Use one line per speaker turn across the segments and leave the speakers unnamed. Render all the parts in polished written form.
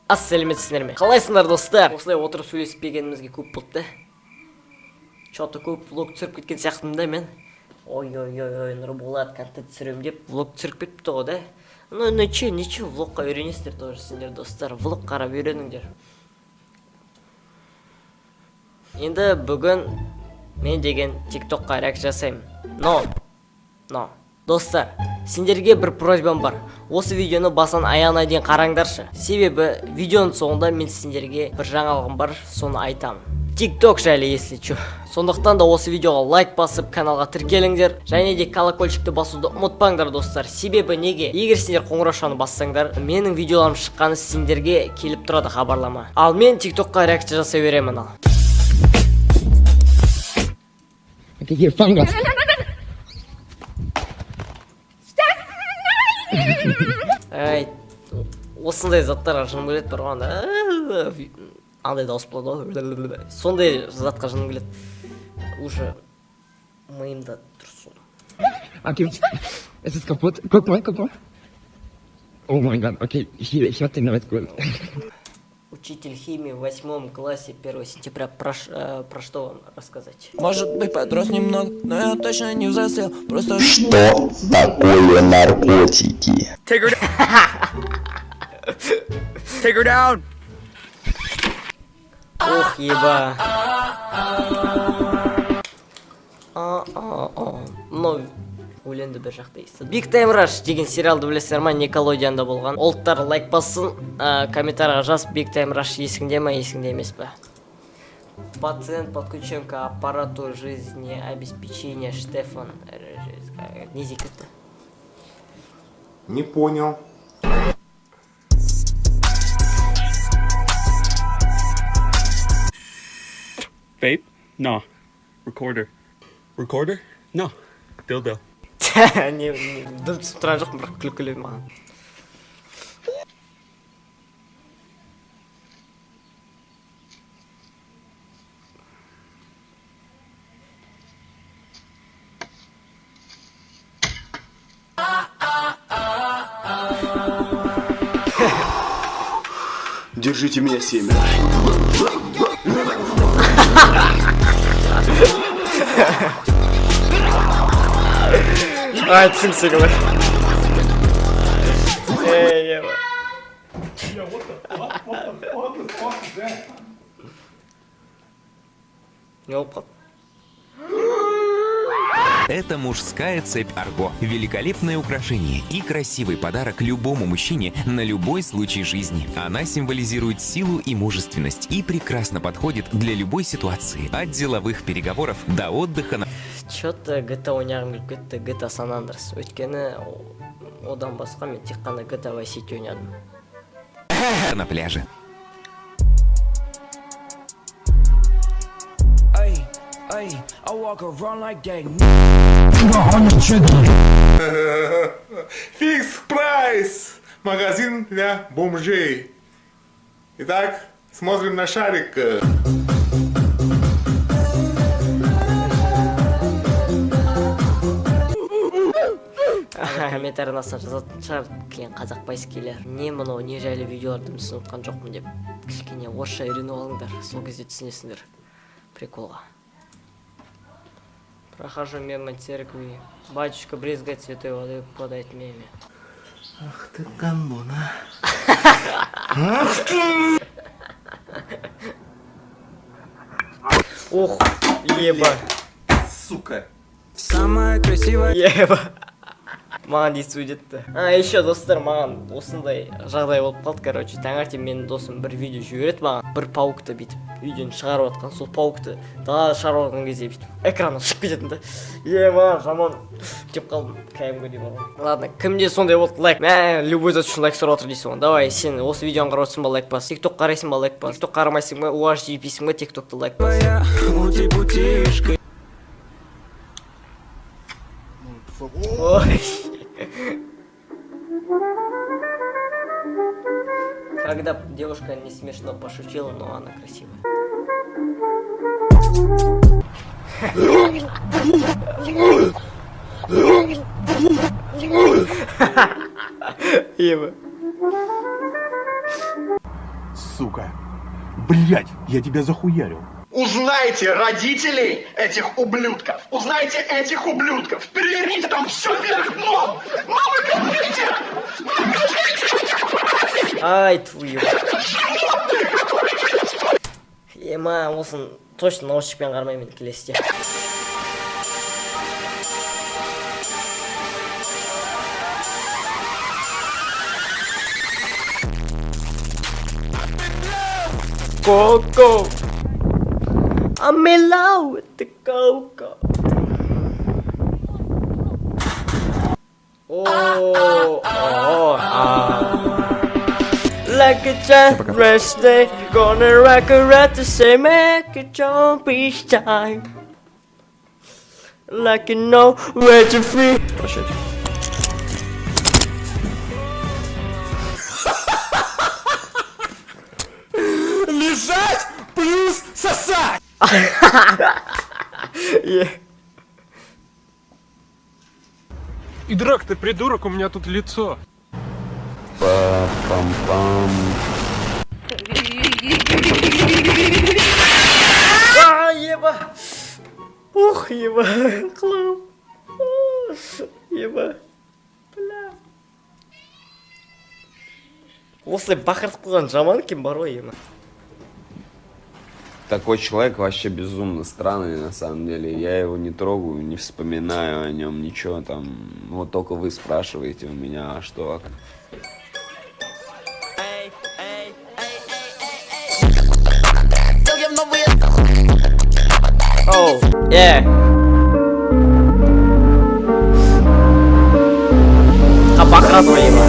Сәлеметсіздер ме? Қалайсыңдар достар? Осылай отырып сөйлеспегенімізге көп болды. Что-то көп влог түсіріп кеткен сияқтымын да мен. Ой, Нұрболат контент түсірем деп влог түсіріп кетіпті ғой да. Ну ничего, влогқа үйренесіздер тоже сендер достар. Влог қарап үйреніңдер. Енді бүгін мен деген TikTokқа реакция жасаймын. Но достар, сендерге бір просьбам бар. Осы видеоны басынан аяғына дейін қараңдаршы. Себебі видеоның соңында мен сендерге бір жаңалығым бар, соны айтамын. TikTok жайлы, если чё. Сондықтан да осы видеоға лайк басып, каналға тіркеліңдер. Және де колокольчикті басуды ұмытпаңдар достар. Себебі неге? Егер сендер қоңыраушаны бассаңдар, менің видеоларым шыққаны сендерге келіп тұрады хабарлама. Ал мен TikTokқа реакция жасай беремін ал. Осындай заттарға жыным келеді бір ғанда. Андай дауыс болады ғой. Сондай затқа жыным келеді. Уже миымда тұр сол.
Es ist kaputt. Guck mal. Oh mein Gott, okay, ich werde den damit gut.
Учитель химии в 8 классе 1 сентября про что вам рассказать?
Может быть, подрос немного, но я точно не взрослел. Просто
что такое наркотики?
Take her down.
Ох, еба. Ну, өлеңді бір жақта естіді. Big Time Rush деген сериалды білесіздер ма? Никелодеонда болған. Олттар лайк бассын, комментарийға жаз. Big Time Rush есіңде ма, есіңде емес пе? Пациент подключен к аппарату жизнеобеспечения Штефан. Не зикетті.
Не понял.
Vape? No. Recorder. Recorder? No. Dildo.
Не, дым түсіп тұрған жоқпын, бірақ күлкілі маған.
Держите меня, семя.
Ай, түсім секілі. Не болып қалды.
Это мужская цепь Арго. Великолепное украшение и красивый подарок любому мужчине на любой случай жизни. Она символизирует силу и мужественность и прекрасно подходит для любой ситуации. От деловых переговоров до отдыха.
Чё-то GTA ойнағым келіп кетті, GTA San Andreas. Өйткені одан басқа мен тек қана GTA Vice City ойнадым.
На пляже.
I walk around like that.
Фикс прайс! Магазин для бомжей. Итак, смотрим на шарик.
Комментарий астына жазатын шығар, кейін қазақ байскейлер. Не мынау, не жайлы видеоларды түсініп отқан жоқпын деп. Кішкене орысша үйреніп алыңдар, сол кезде түсінесіңдер приколға. Прохожу мимо церкви. Батюшка брызгает святой водой, подает меме.
Ах ты гандона.
Ох, еба.
Сука.
Самая красивая.
Еба. Маған дейсі өдетті. Еще достар, маған осындай жағдай болып қалды, короче. Таңертең менің досым бір видео жібереді маған. Бір паукты бүйтіп видеоны шығарып жатқан, сол паукты далада шығарып жатқан кезде бүйтіп экраннан шығып кететін да. Маған жаман деп қалдым. Кәдімгідей болған. Ладно, кімде сондай болды лайк? Любой зат үшін лайк сұрап отыр дейсің ғой. Давай, сен осы видеоны қарап отырсың ба, лайк бас. TikTok қарайсың ба, лайк бас. TikTok қарамайсың ба, UHD дейсің ба, TikTok'ты лайк бас. Ой. Когда девушка не смешно пошутила, но она красивая. Ева.
сука. Блять, я тебя захуярил.
Узнайте родителей этих ублюдков! Узнайте этих ублюдков! Переверните там все вверх дном! Мама, говорите!
Ай, твою. Ема, осын точно наушникпен қармаймын келесіде. Coco. I'm in love with the Coco. Like a giant rest day, gonna rock her at the same make a jump each time. Like you know where to free.
Прощайте.
Лежать плюс сосать!
Идрак, ты придурок, у меня тут лицо.
Па-пам-пам.
Еба! Ух, еба! Клоун! Еба! Бля! Осылай бақыртып қойған жаман кем бар ғой ема.
Такой человек вообще безумно странный на самом деле. Я его не трогаю, не вспоминаю о нем ничего там. Вот только вы спрашиваете у меня, а что? А как?
Оу, бақырат ғой ема.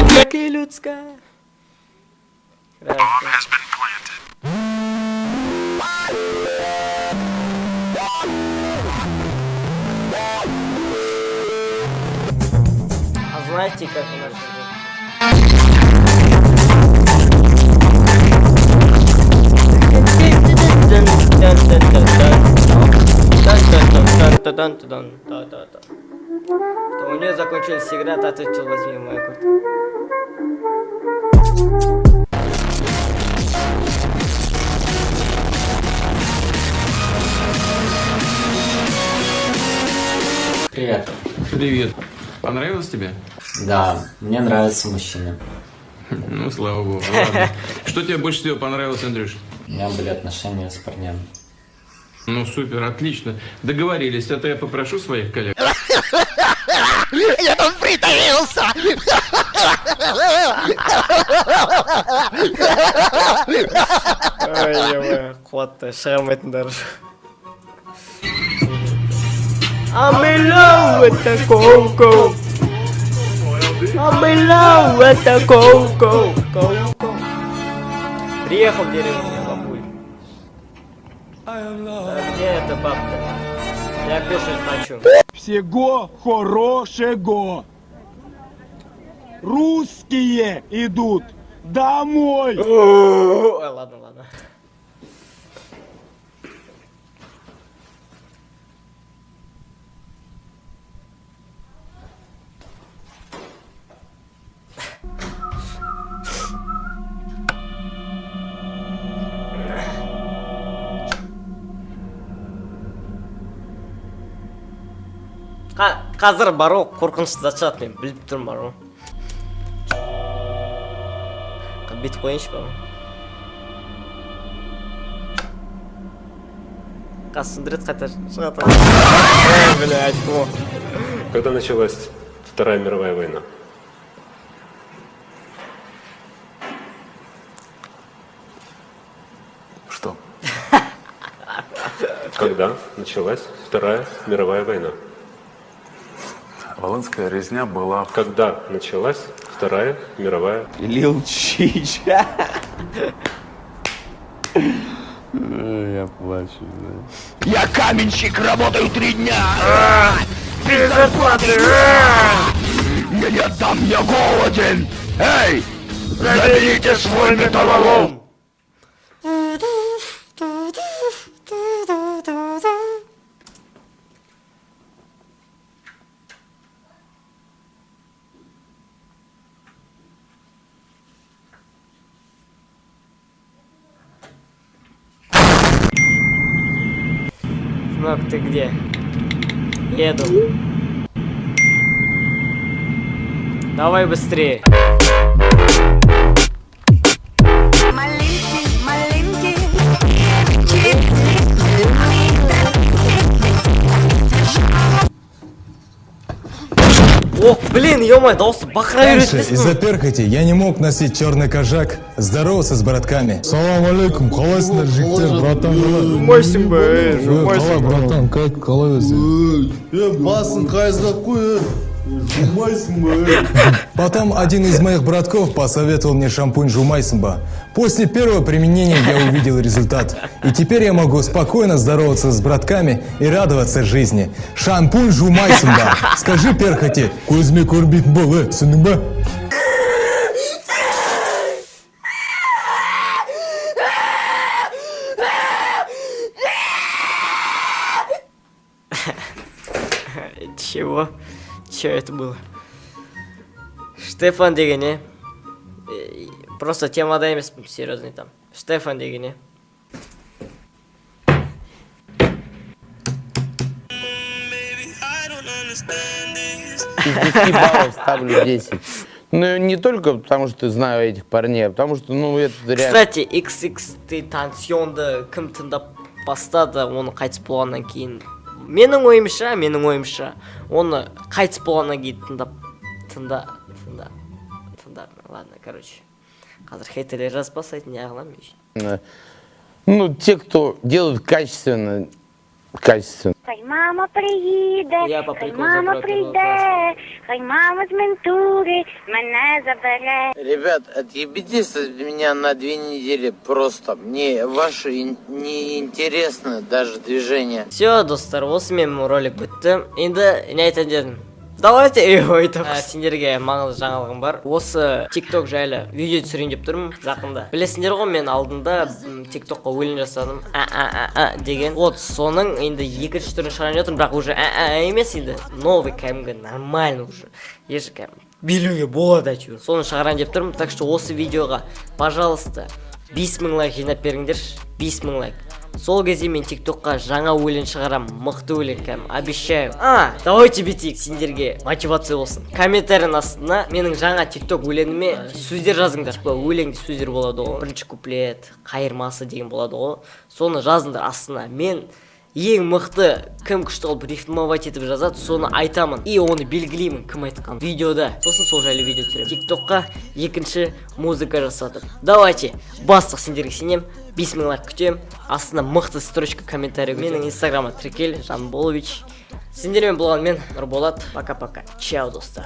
Какая людская. А знаете, как у нас у нее закончилась сигарета, ответил, возьми мою куртку.
Привет.
Привет. Понравилось тебе?
Да, мне нравятся мужчины.
Ну, слава богу. Ладно. Что тебе больше всего понравилось, Андрюш?
У меня были отношения с парнями.
Ну, супер, отлично. Договорились, а то я попрошу своих коллег.
Я там притаился!
Ой, ема, қуатты, шығамайтындар. I'm in love with the Coco. I'm in love with the Coco. Приехал в деревню, бабуль. Где эта бабка? Я кушать хочу.
Всего хорошего. Русские идут домой.
Ой, ладно, ладно. Қазір бар ғой, қорқынышты зат шығады, мен біліп тұрмын бар ғой. Бүйтіп қойыншы бар ғой. Қасындырет қайта шығады. Бля, айттым ғой.
Когда началась Вторая мировая война? Что? Когда началась Вторая мировая война?
Волынская резня была...
Когда началась Вторая мировая...
Лил Чич. Я плачу, да.
Я каменщик, работаю 3 дня!
Без зарплаты!
Я не отдам, я голоден! Эй! Заберите свой металлолом!
Сынок, ты где? Еду. Давай быстрее. Ох, блин, ё-моё, даусы бақыра
Раньше
үйретпесін.
из-за перхоти я не мог носить черный кожак, здороваться с братками. Салам алейкум, қалайсыңдар жігіттер, братан,
Жумайсың ба, жумайсың ба.
братан, қалай өзі?
Басын қайызға қой, жумайсың ба.
Потом один из моих братков посоветовал мне шампунь Жумайсымба. После первого применения я увидел результат. И теперь я могу спокойно здороваться с братками и радоваться жизни. Шампунь Жумайсымба. Скажи перхоти, көзіме көрінбейтін бол, түсіндің ба?
Чего? Чё это было? Штефан деген, не? Просто темада емес, серьезный там. Штефан деген, не?
10 баллов ставлю 10. Ну, не только потому, что знаю этих парней, а потому что, ну, это реально...
Кстати, XX Tentacion'ды кім тыңдап бастады, оны қайтыс болғаннан кейін. Менің ойымша, оны қайтыс болғаннан кейін тыңда. Ладно, короче. Қазір хейтерлер жазбасайды, не ағылам еш.
Ну, те, кто делают качественно.
Хай мама приїде, хай мама прийде, хай мама з ментури мене забере.
Ребят, отъебитесь от меня на 2 недели просто. Мне ваше не интересно даже движение.
Все, достар, осымен ролик бітті. Енді не айтайын дедім. Давайте айтамыз. Сендерге маңызды жаңалығым бар. Осы TikTok жайлы видео түсірейін деп тұрмын жақында. Білесіңдер ғой, мен алдында TikTokқа өлең жасадым. Деген. Вот соның енді екінші түрін шығарайын жатырмын, бірақ уже емес енді. Новый кәдімгі нормально уже. Еші кәдімгі билеуге болады әйтеуір. Соны шығарайын деп тұрмын. Так что осы видеоға, пожалуйста, 5000 лайк жинап беріңдерші. 5000 лайк. Сол кезде мен TikTokқа жаңа өлең шығарам, мықты өлең кәдімгі, обещаю. Давайте битейік, сендерге мотивация болсын. Комментарийдің астына менің жаңа TikTok өлеңіме сөздер жазыңдар. Өлеңде сөздер болады ғой. Бірінші куплет, қайырмасы деген болады ғой. Соны жазыңдар астына. Мен ең мықты кім күшті қылып рифмовать етіп жазады, соны айтамын. И оны белгілеймін, кім айтқан видеода. Сосын сол жайлы видео түсіремін. TikTokқа екінші музыка жасадым. Давайте, бастық, сендерге сенем. 5000 лайк күтем. Астына мықты строчка комментарий. Менің инстаграма Трекел Жанболович. Сендермен болған мен Нұрболат. Пока-пока. Чао, достар.